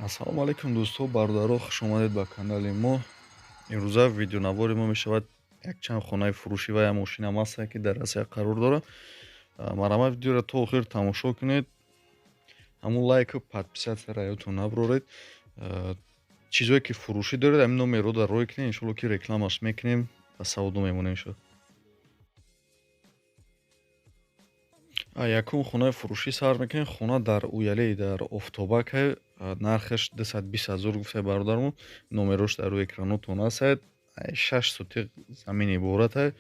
Ассалому алайкум дӯстҳо, бародаро, хушомадед ба канали мо. Имрӯза видеонавори мо мешавад якчанд хонаи фурӯшӣ ва як мошинам ҳастае, ки дар Россия қарор дорад. Марҳамат, видеоро то охир тамошо кунед. Ҳамун лайку подписатсияро ёдтон набароред. Чизое ки фурӯшӣ доред, ҳамин номерро дар роҳ кунед, иншоалло ки рекламаш мекунем ва савдо мемонем шуд. Якум хонаи фурӯшӣ сар мекунем. Хона дар Уяле дар Офтобак нархаш 220,000 гуфтаи бародармо. Номерош дар рӯи экранотон ҳастад. 6 сотиқ замин иборат ай.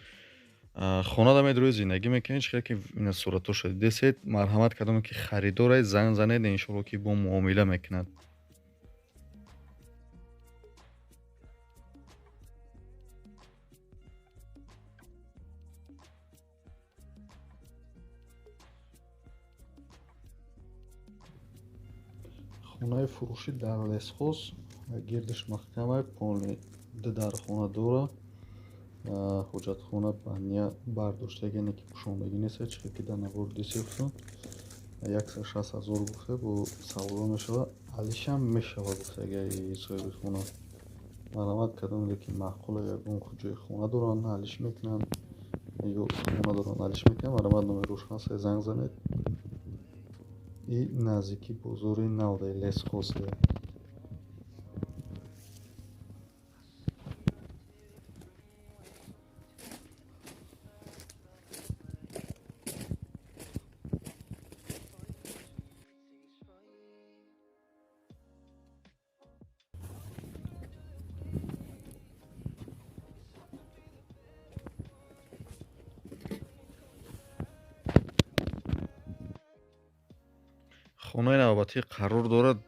Хонада медроед зиндагӣ мекунед. Чихеле ки ин суратошро дидесед. Марҳамат, кадоме ки харидор аст, занг занед, иншоалло ки бо муомила мекунад. хонаи фурӯшӣ дар Лесхоз гирдиш маҳкам ай. Полни дар хона дора. ҳоҷатхона бания бардоштаг, яъне ки пӯшондагӣ нест, чихеле ки дар навор дисёфтон 160,000 гуфта бо савдо мешавад. алишам мешавад гуфта агари соҳиби хона. марҳамат, кадоме ки маъқуле ягон ҷои хона доранд алиш мекунанд ё хона доранд алиш мекунанд, марҳамат, номерош ҳаст, занг занед. И наздики бозори навдаи Лесхоз. хонаи навбатӣ қарор дорад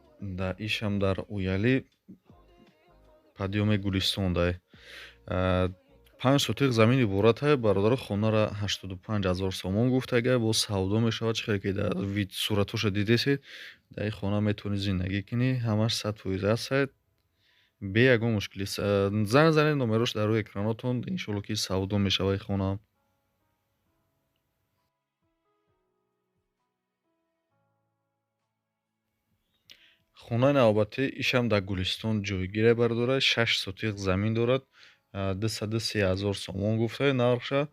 ишам дар Уялӣ, падиёми Гулистон дай. 5 сотиқ замин иборат ай. Бародаро хонара 85,000 сомон гуфта, агар бо савдо мешавад, чихеле ки дар суратошро дидесед, дар ин хона метавонед зиндагӣ кунӣ. Ҳамаш 100% ҳастад. бе ягон мушкилӣ занг занед, номерош дар рӯи экранотон, иншоалло ки савдо мешавад ин хона. хонаи навбатӣ ишам дар Гулистон ҷойгир бардора. 6 сотиқ замин дорад. 230,000 сомон гуфта нархша.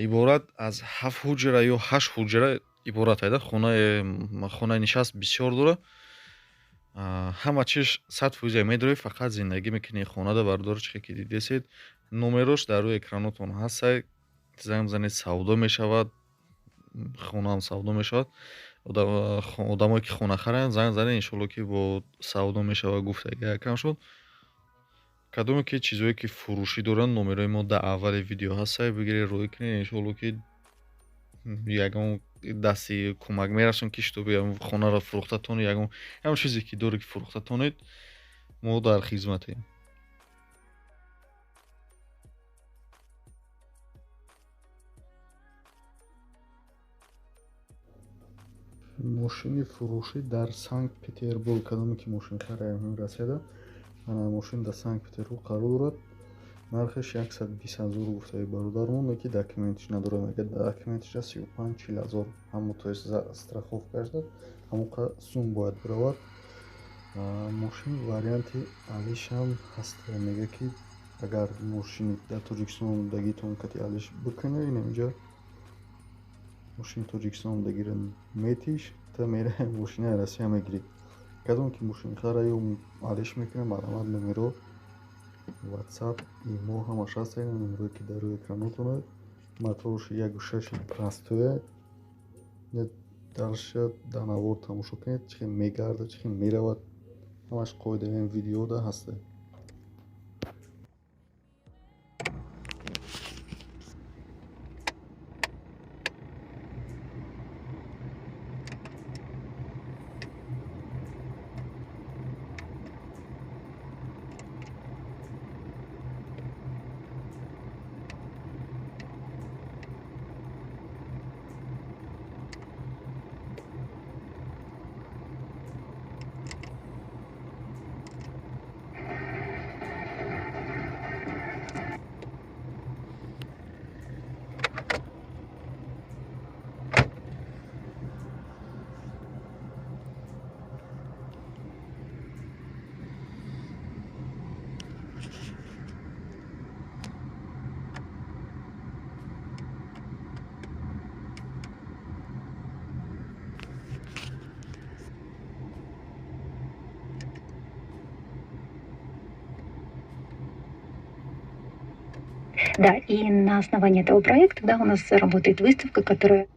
Иборат аз 7 ҳуҷра ё 8 ҳуҷра иборат айда. хонаи нишаст бисёр дорад. ҳама чиз 100% медоред, фақат зиндагӣ мекунед хонада бардор, чихеле ки дидесед. номерош дар рӯи экранотон ҳастад. занг занед, савдо мешавад. хонаам савдо мешавад. одамое ки хона харанд, занг занед, иншоалло ки бо савдо мешавад гуфтаги якам шуд. кадоме ки чизое ки фурӯшӣ доранд, номерои мо дар аввали видео ҳастад, бигиред роҳӣ кунед, иншоалло ки ягон дасти кӯмак мерасонед, ки шуто биям хонаро фурӯхтатонед, ягон чизе ки доред ки фурӯхтатонед, мо дар хизматем. мошини фурӯшӣ дар Санкт-Петербург. кадоме ки мошинхаре расида, мошин дар Санкт-Петербург қарор дорад. нархаш 120,000 гуфтаи бародармон, ки документиш надорад. агар документиш аст 35-40,000, ҳамо то есть страховкаш дад, ҳамоқа сум бояд биравад. мошин варианти алишам ҳаст. мега ки агар мошини дар Тоҷикистон дагитон кати алиш бикунед, инҷа мошини Тоҷикистон дагира метиш та мера мошини Россия мегиред. кадом ки мошинхара ё алиш мекунад, марҳамат, номеро WhatsApp, имо ҳамаш ҳаст. номеро ки дар рӯи экранотон аст. матош 1.6 простое. дарша дар навор тамошо кунед, чихел мегардад, чихел меравад. ҳамаш қоидаи видеода ҳаст. Да, и на основании этого проекта, да, у нас работает выставка, которая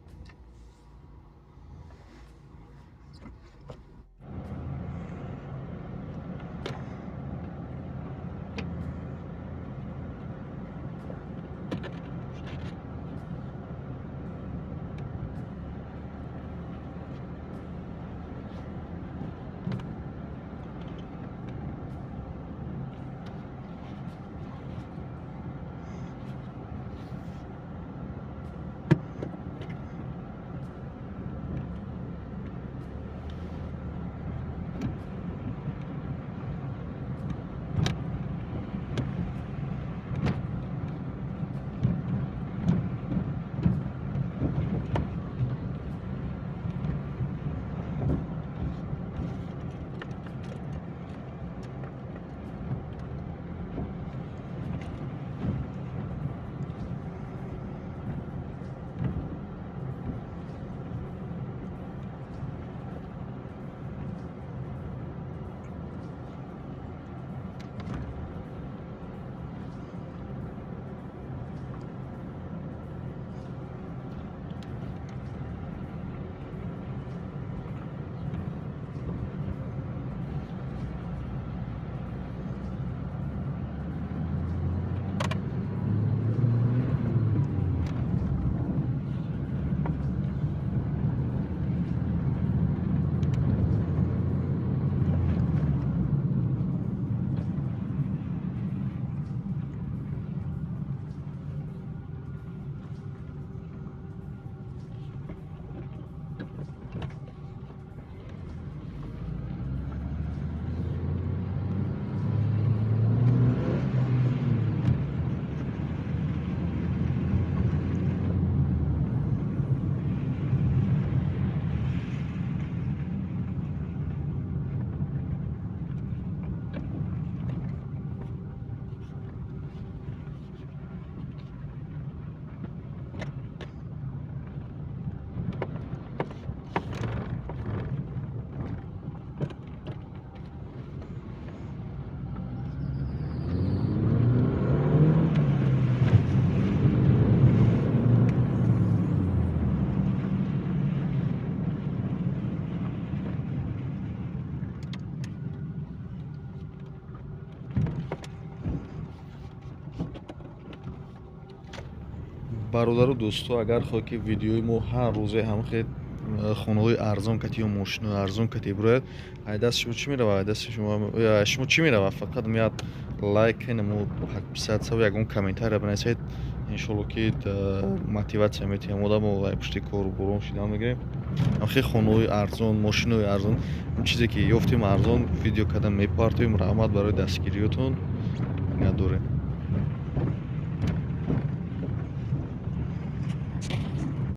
бародару дӯсто, агар хоҳед ки видеои мо ҳар рӯзе ҳамахел хонаҳои арзон кати ё мошинои арзон кати бирояд, ай дасти шумо чӣ меравад? Ай дасти шумо чӣ меравад? Фақат меяд лайк кенему 500 ягон комментария бинависед. Иншолло ки мотиватсия метиҳам одамо ай пушти кору борон шидан мегирем. Охир хонаҳои арзон, мошинои арзон, ин чизе ки ёфтем арзон видео кардан мепартоем. Раҳмат барои дастгириётон. Надорем.